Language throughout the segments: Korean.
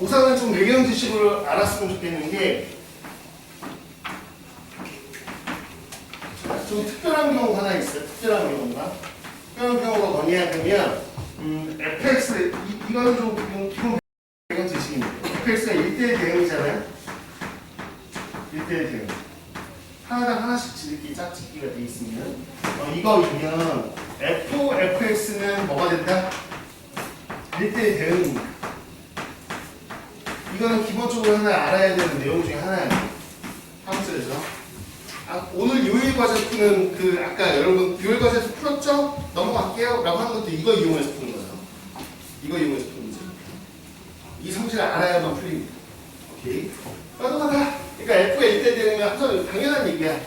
우선은 좀 외경 지식으로 알았으면 좋겠는 게 좀 특별한 경우가 하나 있어요. 특별한 경우가. 특별한 경우가 뭐냐 그러면 fx 이거는 좀 기본 외경 지식입니다. fx가 1대1 대응이잖아요. 1대1 대응. 하나당 하나씩 지르기 짝짓기가 돼 있으면 이거이면 fx는 뭐가 된다? 1대1 대응입니다. 이거는 기본적으로 하나 알아야 되는 내용 중에 하나예요. 함수에서. 오늘 요일 과제 푸는 그 아까 여러분 요일 과제에서 풀었죠? 넘어갈게요 라고 하는 것도 이거 이용해서 푸는 거예요. 이거 이용해서 푸는 거죠. 이 성질을 알아야만 풀립니다. 오케이. 그러니까 f가 1대1 되면 항상 당연한 얘기야.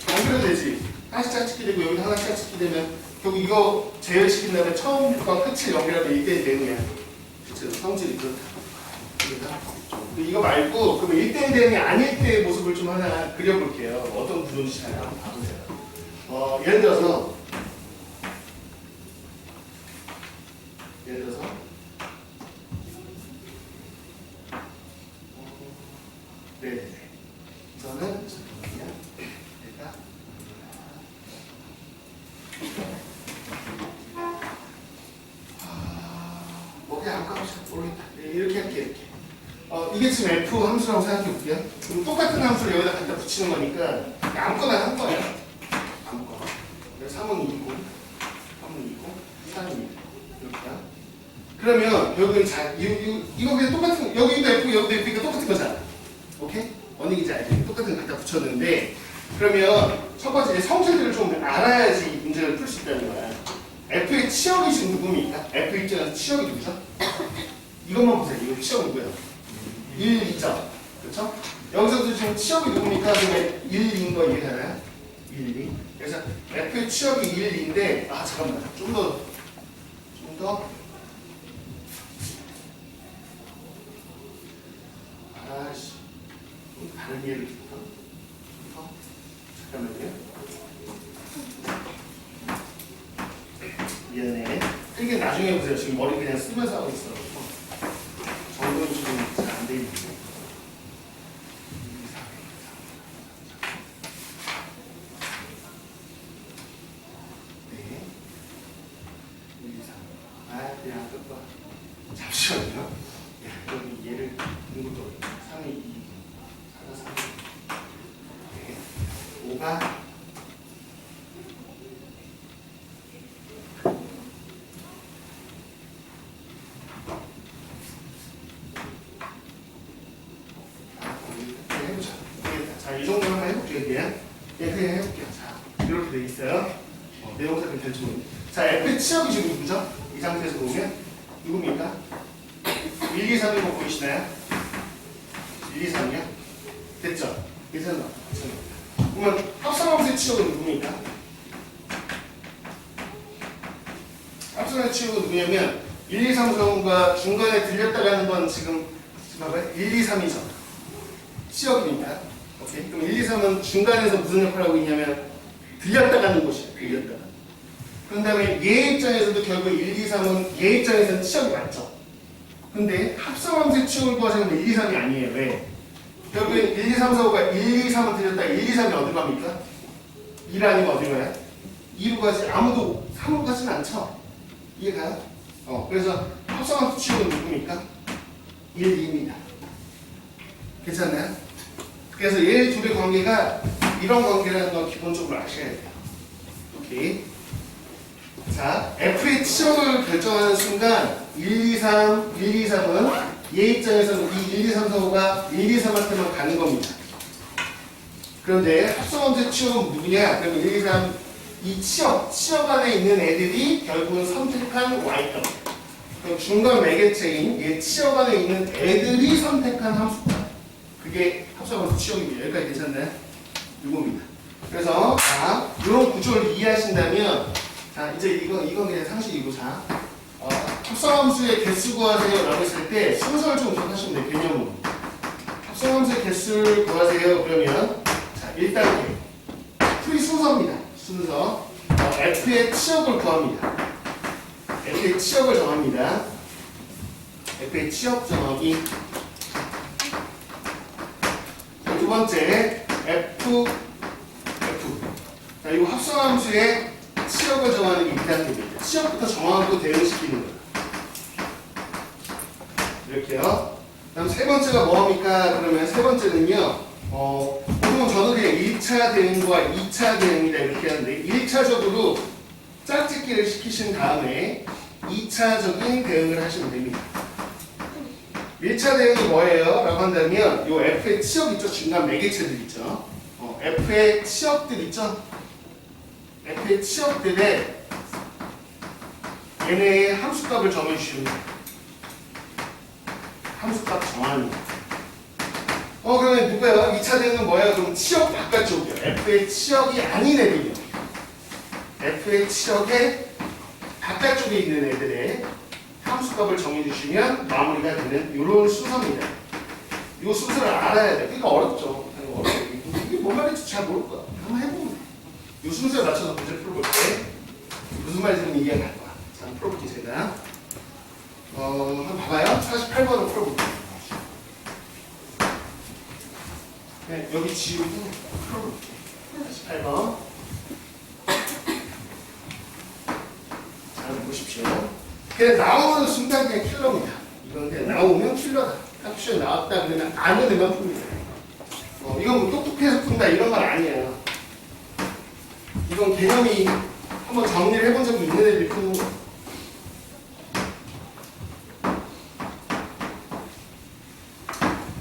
연결되지. 하나씩 짝짓기 되고 여기 하나씩 짝짓기 되면 결국 이거 제외시킨 다음에 처음부터 끝을 연결하면 1대1 대응이야. 그쵸? 성질이 그렇다. 그러니까 이거 말고 그럼 1대1 대응이 아닐 때의 모습을 좀 하나 그려볼게요. 어떤 구조인지 잘 한번 봐보세요. 예를 들어서 네네네. 우선은 잠깐만요. 내가 뭐 그냥 안 까먹어 모르겠다. 네, 이렇게 할게 이렇게. 이게 지금 f 함수라고 생각해 볼게요. 그럼 똑같은 함수를 여기다 갖다 붙이는 거니까 아무거나 한 거예요. 아무거나. 3은 2고 3은 2고 3은 2고 이렇게요. 그러면 여기 자 이거 그냥 똑같은 여기도 f 여기도 f니까 똑같은 거잖아. 오케이? 어느 얘기인지 알지? 똑같은 거 갖다 붙였는데 그러면 첫 번째 성질들을 좀 알아야지 문제를 풀 수 있다는 거야. f의 치역이 지금 누굽니까? f 입장에서 치역이 누구죠? 이것만 보세요. 이거 치역 누구예요? 1, 2점. 그렇죠? 여기서도 지금 치역이 누굽니까? 그러면 1, 2인 거 이해하나요? 1, 2. 그래서 f의 치역이 1, 2인데 잠깐만. 좀 더 좀 다른 예를 들어. 잠깐만요. 미안해. 이게 나중에 보세요. 지금 머리 그냥 쓰면서 하고 있어. 정도는 지금 잘 안 돼 있는데. 네. 1, 2, 3. 그냥 끝봐. 잠시만요. 여기 얘를 이것도 3이 2. 4가 3. 네. 5가 자, 이 정도 한번 해볼게요. 그냥 해볼게요. 자, 이렇게 돼 있어요. 내용사를 될지 모르겠네. 자, F의 치역이 지금 누구죠? 이 상태에서 보면 누굽니까? 1, 2, 3인 거 보이시나요? 1, 2, 3이요? 됐죠? 괜찮나? 그러면 합성함수의 치역은 누굽니까? 합성함수의 치역은 누구냐면 1, 2, 3 정도가 중간에 들렸다가는 건 지금 봐봐요. 1, 2, 3이죠. 치역이니까. 오케이. 그럼 1, 2, 3은 중간에서 무슨 역할을 하고 있냐면 들렸다 가는 곳이에요. 들렸다가. 그런 다음에 얘 입장에서도 결국 1, 2, 3은 얘 입장에서는 치역이 맞죠. 근데 합성함수의 치역을 구하자면 1, 2, 3이 아니에요. 왜? 결국엔 1, 2, 3, 4, 5가 1, 2, 3을 들렸다 1, 2, 3이 어디로 갑니까? 1 아니면 어디로 가요? 2로 가지. 아무도 3으로 가지는 않죠. 이해가요? 그래서 합성함수 치역은 누굽니까? 1, 2입니다. 괜찮나요? 그래서 얘 둘의 관계가 이런 관계라는 건 기본적으로 아셔야 돼요. 오케이. 자, F의 치역을 결정하는 순간 1, 2, 3, 1, 2, 3은 얘 입장에서는 이 1, 2, 3, 4, 5가 1, 2, 3한테만 가는 겁니다. 그런데 합성함수의 치역은 누구냐? 그러면 1, 2, 3, 이 치역 안에 있는 애들이 결국은 선택한 Y값. 그럼 중간 매개체인 얘 치역 안에 있는 애들이 선택한 함수다. 그게 합성함수 치역입니다. 여기까지 괜찮나요? 이겁니다. 그래서 자, 이런 구조를 이해하신다면 자, 이제 이건 그냥 상식이고 자, 합성함수의 개수 구하세요 라고 했을 때 순서를 좀 기억하시면 돼요. 개념으로. 합성함수의 개수를 구하세요. 그러면 자, 1단계 풀이 순서입니다. 순서. F의 치역을 구합니다. F의 치역을 정합니다. F의 치역 정하기. 두 번째 F. 자, 이 합성함수의 치역을 정하는 게 2단계입니다. 치역부터 정하고 대응시키는 거예요. 이렇게요. 다음 세 번째가 뭐합니까? 그러면 세 번째는요. 보통 저도 그냥 1차 대응과 2차 대응이다 이렇게 하는데 1차적으로 짝짓기를 시키신 다음에 2차적인 대응을 하시면 됩니다. 1차 대응이 뭐예요? 라고 한다면 요 F의 치역 있죠? 중간 매개체들 있죠? F의 치역들 있죠? F의 치역들에 얘네의 함수값을 정해주시면 돼요. 함수값 정하는 거. 그러면 누가요? 2차 대응은 뭐예요? 그럼 치역 바깥쪽이요. F의 치역이 아닌 애들이요. F의 치역의 바깥쪽에 있는 애들의 함수값을 정해주시면 마무리가 되는 이런 순서입니다. 이 순서를 알아야 돼요. 그러니까 어렵죠. 이게 뭔 말인지 잘 모를 거야. 한번 해보면 돼. 이 순서에 맞춰서 문제 풀어볼게. 무슨 말인지 이해가 갈 거야. 자, 한번 풀어볼게 제가. 한번 봐봐요. 48번을 풀어볼게요. 네, 여기 지우고 풀어볼게요. 48번. 잘 보십시오. 그냥 나오는 순간 그냥 킬러입니다. 이건 그냥 나오면 킬러다. 학교에 나왔다 그러면 아는 애만 풉니다. 이건 뭐 똑똑해서 푼다 이런 건 아니에요. 이건 개념이 한번 정리를 해본 적이 있는 애들이 푸는 거예요.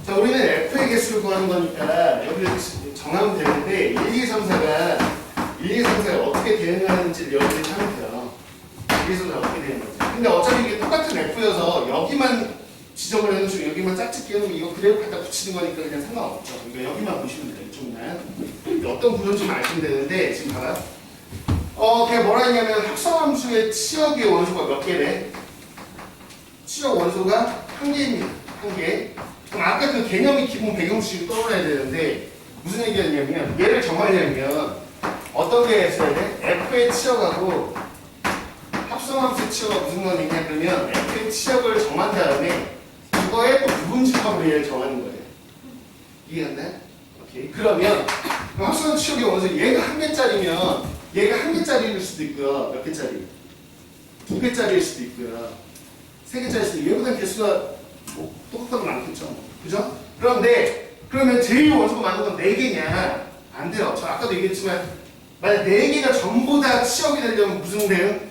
자, 우리는 F의 개수를 구하는 거니까 여기를 정하면 되는데 1, 2, 3, 4가 어떻게 대응하는지를 여기를 하면 돼요. 1, 2, 3, 4가 어떻게 대응하는지. 근데 어차피 이게 똑같은 F여서 여기만 지정을 해놓으시고 여기만 짝짓기 해놓으면 이거 그대로 갖다 붙이는 거니까 그냥 상관없죠. 그러니까 여기만 보시면 돼요. 이쪽만. 어떤 구조인지 좀 아시면 되는데 지금 봐봐. 걔 뭐라 했냐면 합성함수의 치역의 원소가 몇 개래? 치역 원소가 한 개입니다. 한 개. 그럼 아까 그 개념이 기본 배경식이 떠올라야 되는데 무슨 얘기였냐면 얘를 정하려면 어떤 게 있어야 돼? F의 치역하고 합성함수의 치역가 무슨 관계냐 그러면 F의 치역을 정한 다음에 그거에 또 부분집합으로 얘를 정하는 거예요. 이해갔나요? 오케이. 그러면 합성함수 치역의 원소 얘가 한 개짜리면 얘가 한 개짜리일 수도 있고요. 몇 개짜리? 두 개짜리일 수도 있고요. 세 개짜리일 수도 있고 얘보다 개수가 똑같은 건 많겠죠. 그죠? 그런데 그러면 제일 원소가 많은 건 4개냐? 안 돼요. 저 아까도 얘기했지만 만약 4개가 전부 다 치역이 되려면 무슨 대응?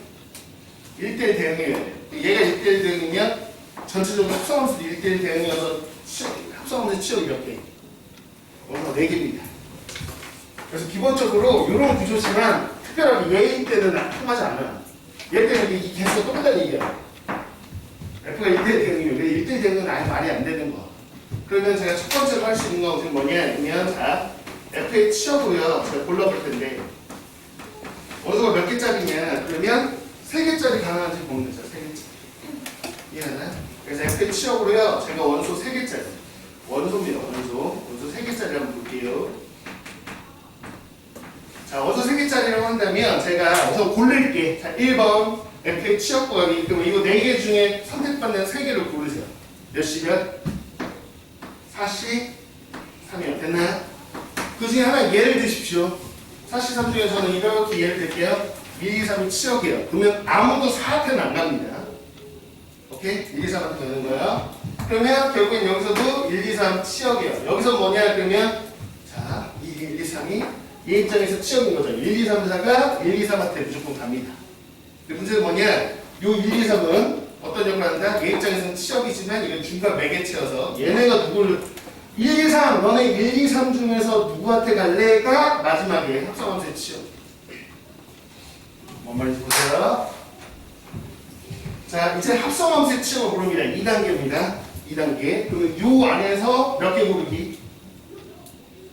1대1 대응이에요. 얘가 1대1 대응이면 전체적으로 합성함수도 1대1 대응이어서 합성함수의 치역이 몇 개? 원소가 4개입니다. 그래서 기본적으로 이런 구조지만 특별하게 얘 때는 통하지 않아요. 얘 때는 이 개수가 똑같다는 얘기야. F가 1대1 대응이면 왜 1대1 대응은 아예 말이 안 되는 거. 그러면 제가 첫 번째로 할 수 있는 건 지금 뭐냐면 자 F의 치역으로요. 제가 골라볼 텐데 원소가 몇 개짜리냐 그러면 3개짜리 가능한지 보면 되죠. 3개짜리. 이해하나요? 그래서 F의 치역으로요. 제가 원소 3개짜리. 원소입니다. 원소 3개짜리 한번 볼게요. 자, 원소 3개짜리라고 한다면 제가 우선 고를게. 자, 1번 F의 치역 구하기. 그럼 이거 4개 중에 선택받는 3개를 고르세요. 몇 시간? 4시 3이요. 됐나요? 그 중에 하나 예를 드십시오. 4시 3 중에서는 이렇게 예를 들게요. 1, 2, 3이 치역이에요. 그러면 아무도 4한테는 안 갑니다. 오케이? 1, 2, 3한테 되는 거예요. 그러면 결국엔 여기서도 1, 2, 3 치역이에요. 여기서 뭐냐 그러면 자, 1, 2, 3이 얘 입장에서 치역인 거죠. 1, 2, 3, 4가 1, 2, 3한테 무조건 갑니다. 근데 문제는 뭐냐? 요 1, 2, 3은 어떤 역할을 한다? 얘 입장에서는 치역이지만 이건 중간 매개체여서 얘네가 누구를 1, 2, 3, 너네 1, 2, 3 중에서 누구한테 갈래가 마지막에 합성함수의 치역. 뭔 말인지 보세요. 자, 이제 합성함수의 치역을 고릅니다. 2단계입니다. 2단계. 그러면 요 안에서 몇 개 고르기?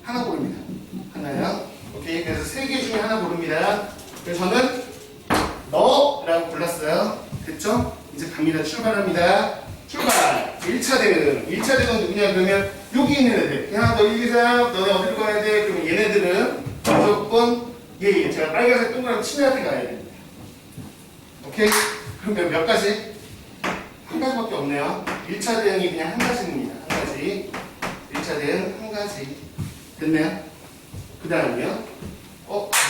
하나 고릅니다. 하나요? 오케이. 그래서 3개 중에 하나 고릅니다. 그래서 저는 너라고 골랐어요. 됐죠? 이제 갑니다. 출발합니다. 출발! 1차 대응. 1차 대응은 누구냐? 그러면 여기 있는 애들. 야, 너 1, 2, 3, 너네 어디로 가야 돼? 그러면 얘네들은 무조건 제가 빨간색 동그라미 친애한테 가야 됩니다. 오케이? 그러면 몇 가지? 한 가지밖에 없네요. 1차 대응이 그냥 한 가지입니다. 한 가지. 1차 대응 한 가지. 됐네요? 그 다음에요.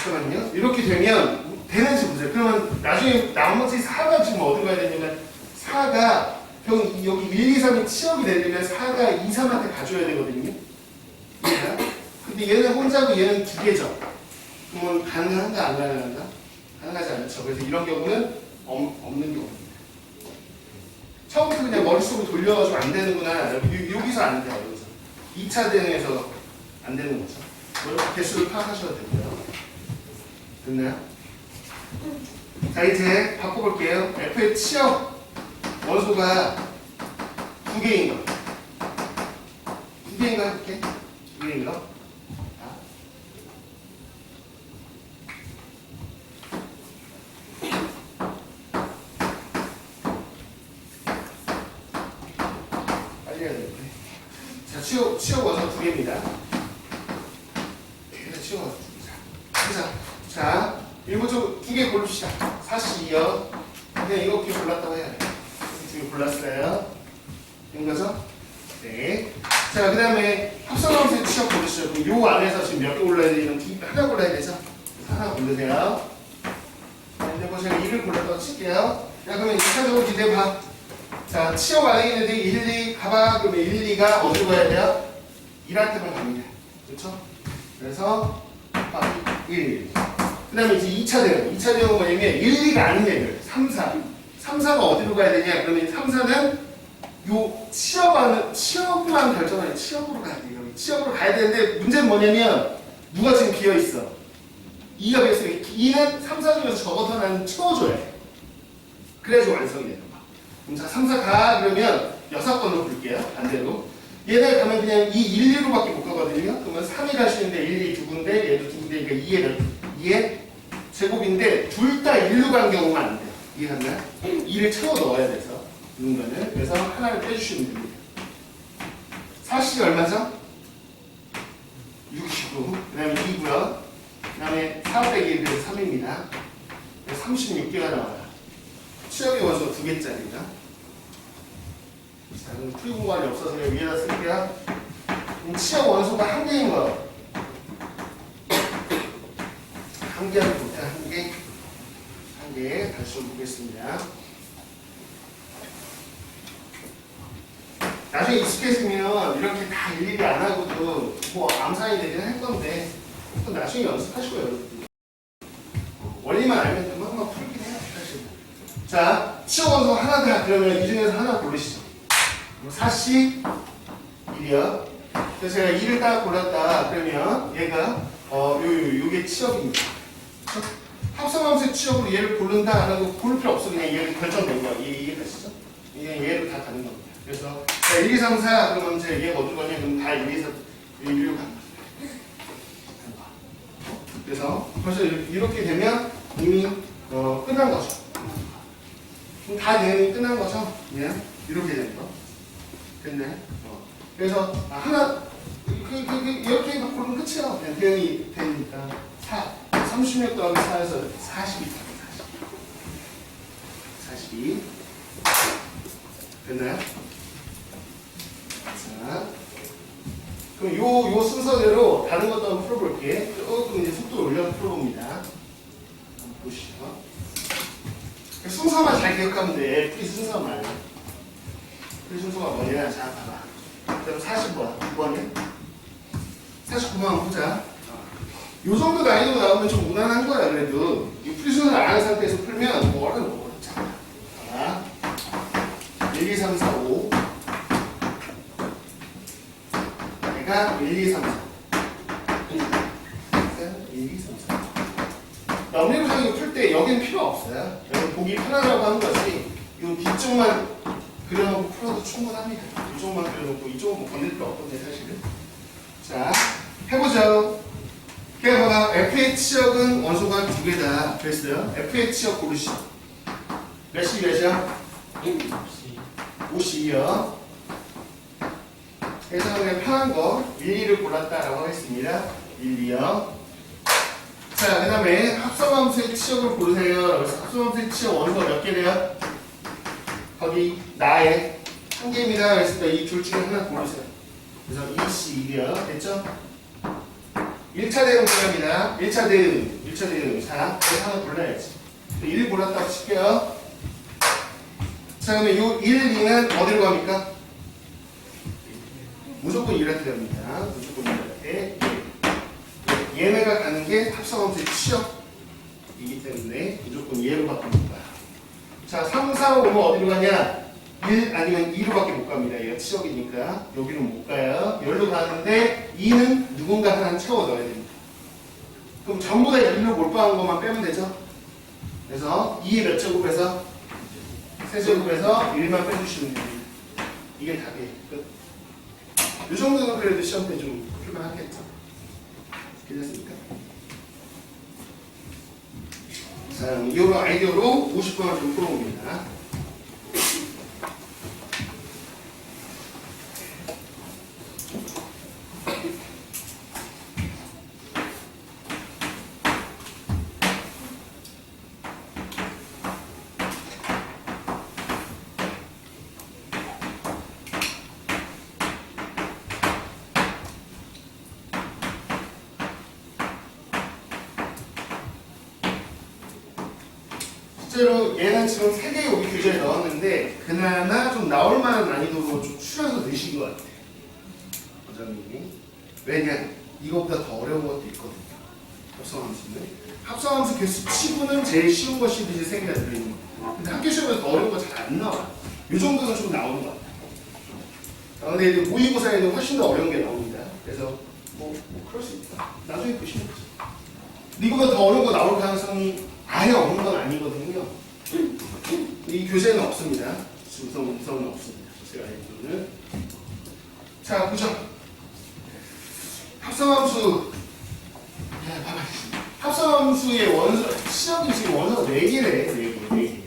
잠깐만요. 이렇게 되면 되는지 보세요. 그러면 나중에 나머지 4가 지금 어디 가야 되냐면 4가 여기 1, 2, 3이 치역이 되려면 4가 2, 3한테 가줘야 되거든요. 이해가? 근데 얘는 혼자고 얘는 두 개죠. 그러면 가능한가 안 가능한가? 가능하지 않죠. 그래서 이런 경우는 없는 경우입니다. 처음부터 그냥 머릿속으로 돌려가지고 안 되는구나. 여기서 안 돼요. 여기서. 2차 대응에서 안 되는 거죠. 이렇게 개수를 파악하셔도 되고요. 됐나요? 자, 이제 바꿔볼게요. F의 치역 원소가 두 개인 거. 두 개인가 해볼게. 두 개인 거. 빨리 해야 되는데. 자, 치역 원소 두 개입니다. 치역 원소 두 개. 자, 일부적으로 두 개 고릅시다. 42요. 그냥 이렇게 골랐다고 해야 돼요. 두 개 골랐어요. 된 거죠? 네. 자, 그 다음에 합성함수의 치역 고르시죠. 그럼 요 안에서 지금 몇 개 골라야 되는 하나 골라야 되죠? 하나 고르세요. 근데 뭐 제가 2를 골랐다고 칠게요. 자, 그러면 2차적으로 기대봐. 자, 치역 안에 있는데 1, 2 가봐. 그러면 1, 2가 어디로 가야 돼요? 1한테만 갑니다. 그렇죠? 그래서 1. 그 다음에 이제 2차 대응. 2차 대응은 뭐냐면 1, 2가 아닌 애들. 3, 4. 3, 4가 어디로 가야 되냐? 그러면 3, 4는 요 치역만 결정하는 치역으로 가야 돼요. 치역으로 가야 되는데 문제는 뭐냐면 누가 지금 비어 있어? 2가 비어 있어. 2는 3, 4 중에서 저거부터 나는 채워줘야 돼. 그래야지 완성이 되는 거야. 그럼 자, 3, 4 가 그러면 6번으로 볼게요. 반대로. 얘네 가면 그냥 2, 1, 2로밖에 못 가거든요. 그러면 3이 갈 수 있는데 1, 2 두 군데, 얘도 두 군데, 그러니까 2의 제곱인데 둘 다 1로 간 경우가 안 돼요. 이해갔나요? 2를 채워 넣어야 돼서 누군가는. 그래서 하나를 빼주시면 됩니다. 40이 얼마죠? 6이고 그 다음에 2고요. 그 다음에 4 빼기 1, 그래서 3입니다. 36개가 나와요. 치역의 원소가 2개짜리입니다. 자, 그럼 풀이 공간이 없어서 위에다 쓸게요. 치역 원소가 1개인 거예요. 1개 하면 좋다. 1개. 1개. 다시 좀 보겠습니다. 나중에 익숙해지면 이렇게 다 일일이 안 하고도 뭐 암산이 되긴 할 건데 또 나중에 연습하실 거예요. 원리만 알면 되면 한번 풀긴 해요. 사실. 자, 치역 원소 하나 다 그러면 이 중에서 하나 고르시죠. 41이요. 그래서 제가 2를 딱 골랐다. 그러면 얘가 요게 치역입니다. 합성함수의 치역으로 얘를 고른다 안 하고 고를 필요 없어. 그냥 얘를 결정된 거야. 이해되시죠? 그냥 얘로 다 가는 겁니다. 그래서 1, 2, 3, 4 그러면 이제 얘가 어디 가냐? 그럼 다 1, 2, 3, 1로 가는 거죠. 그래서 벌써 이렇게 되면 이미 끝난 거죠. 그럼 다 대응이 끝난 거죠? 그냥 이렇게 되는 거. 됐네. 그래서 하나 이렇게 고르면 끝이에요. 그냥 대응이 되니까 4. 36 더하기 4에서 42. 42. 됐나요? 자, 그럼 요 순서대로 다른 것도 한번 풀어볼게. 조금 이제 속도 올려서 풀어봅니다. 한번 보시죠. 순서만 잘 기억하면 돼. 풀이 순서만. 풀이 순서가 뭐냐? 자, 봐봐. 그럼 40번. 9번에 49번 한번 보자. 요 정도 난이도 나오면 좀 무난한 거야. 그래도 이 풀이 순서를 아는 상태에서 풀면 뭐 어렵잖아. 자, 1, 2, 3, 4, 5 내가 1, 2, 3, 4 1, 2, 3, 4 넘리부정이 풀 때 여기는 필요 없어요. 여기 보기 편하라고 하는 거지. 이 뒤쪽만 그려놓고 풀어도 충분합니다. 이쪽만 그려놓고 이쪽은 뭐 건들 필요 없던데 사실은. 자, 해보죠. 그냥 봐봐. F의 치역은 원소가 2개다. 그랬어요. F의 치역 고르시죠. 몇이 몇이야? 52요. 그래서 그냥 편한 거 1, 2를 골랐다라고 하겠습니다. 1, 2요. 자, 그 다음에 합성함수의 치역을 고르세요. 그래서 합성함수의 치역 원소가 몇 개래요? 거기 나의 한계입니다. 그랬을 때 이 둘 중에 하나 고르세요. 그래서 2C 1이요. 됐죠? 1차 대응 필요합니다. 1차 대응 4. 그래서 하나 골라야지. 1 골랐다고 칠게요. 자, 그러면 요 1, 2는 어디로 갑니까? 무조건 1한테 갑니다. 무조건 1한테. 얘네가 가는 게 합성함수의 치역이기 때문에 무조건 얘로 바꿉니다. 자, 3, 4, 5는 어디로 가냐? 1 아니면 2로밖에 못 갑니다. 얘가 치역이니까 여기는 못 가요. 열로 가는데 2는 누군가 하나는 채워 넣어야 됩니다. 그럼 전부 다 1로 몰빵한 것만 빼면 되죠? 그래서 2의 몇 제곱에서? 세제곱에서 1만 빼주시면 됩니다. 이게 답이에요. 끝. 이 정도는 그래도 시험 때 좀 풀만하겠죠? 괜찮습니까? 자, 이 아이디어로 50번을 좀 풀어봅니다. 실제로 얘는 지금 3개의 우리 교재에 넣었는데 그나마 좀 나올 만한 난이도로 좀 추려서 넣으신 것 같아요. 원장님이. 왜냐? 이것보다 더 어려운 것도 있거든요. 합성함수는. 합성함수 개수 치고는 제일 쉬운 것이 이제 3개가 들어있는 거예요. 근데 학교 시험에서 더 어려운 거 잘 안 나와요. 이 정도는 좀 나오는 것 같아요. 근데 이제 모의고사에는 훨씬 더 어려운 게 나옵니다. 그래서 뭐 그럴 수 있다. 나중에 보시면 되죠. 이거보다 더 어려운 거 나올 가능성이 아예 없는 건 아니거든요. 이 교재는 없습니다. 우선은 없습니다. 제가 알기로는. 자, 보죠. 합성함수. 야, 봐봐. 합성함수의 원소, 시험이 지금 원소가 4개래. 4개.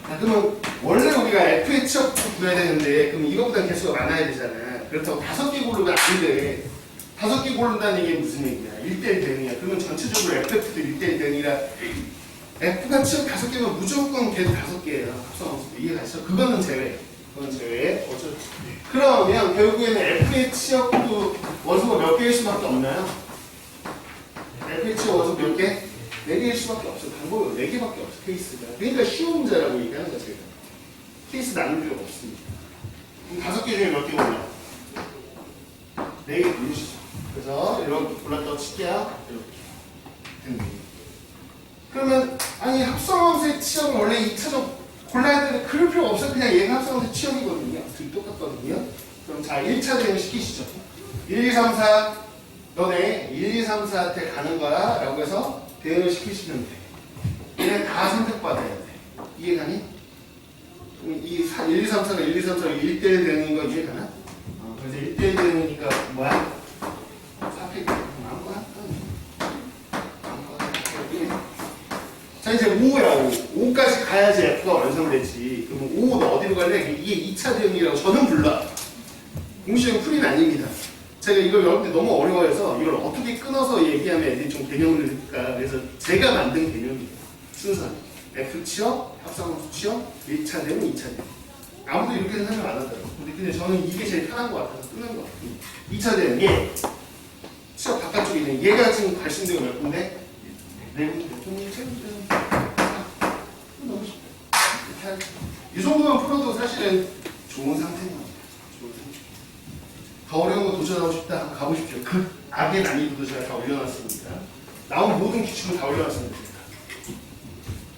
자, 그러면 원래 우리가 F의 치역도 구해야 되는데, 그럼 이거보다 개수가 많아야 되잖아. 그렇다고 5개 고르면 안 돼. 5개 고른다는 얘기 무슨 얘기야? 1대1 대응이야. 그러면 전체적으로 FF도 1대1 대응이라 F가 치역 5개면 무조건 걔도 5개예요. 합성함수. 이해가시죠? 그거는 제외. 그러면 결국에는 F의 치역도 원소가 몇 개일 수밖에 없나요? F의 치역 원소 몇 개? 4개일 수밖에 없어요. 방법은 4개밖에 없어요. 케이스가. 그러니까 쉬운 문제라고 얘기하는 거죠. 케이스 나눌 필요가 없습니다. 그럼 5개 중에 몇 개 골라요? 4개 고르시죠. 그래서 이렇게 골랐다고 칠게요. 이렇게. 그러면 아니 합성함수의 치역은 원래 2차적 골라야 되는데 그럴 필요가 없어요. 그냥 얘가 합성함수의 치역이거든요. 둘이 똑같거든요. 그럼 자 1차 대응 시키시죠. 1, 2, 3, 4 너네 1, 2, 3, 4한테 가는 거야 라고 해서 대응을 시키시면 돼. 얘네 다 선택받아야 돼. 이해가니? 그럼 이 1, 2, 3, 4가 1, 2, 3, 4가 1대1 대응인 거 이해가나? 그래서 1대1 대응이니까 뭐야? 4팩 아무거나? 자 이제 5야 5. 5까지 가야지 F가 완성되지. 그러면 5는 어디로 갈래? 이게 2차 대응이라고 저는 불러. 공식은 풀이는 아닙니다. 제가 이걸 여러분들 너무 어려워해서 이걸 어떻게 끊어서 얘기하면 애들이 좀 개념을 넣을까. 그래서 제가 만든 개념이에요. 순서는 F 치역, 합성함수 치역, 1차 대응, 2차 대응. 아무도 이렇게 생각 안 하더라고요. 근데 저는 이게 제일 편한 것 같아서 끊는 것 같아요. 2차 대응 얘 치역 바깥쪽에 있는 얘가 지금 발생되고 몇 군데? 4군데. 너무 쉽다. 이 정도만 풀어도 사실은 좋은 상태인 겁니다. 좋은 상태. 더 어려운 거 도전하고 싶다? 가보십시오. 그 악의 난이도도 제가 다 올려놨습니다. 나온 모든 기출은 다 올려놨습니다.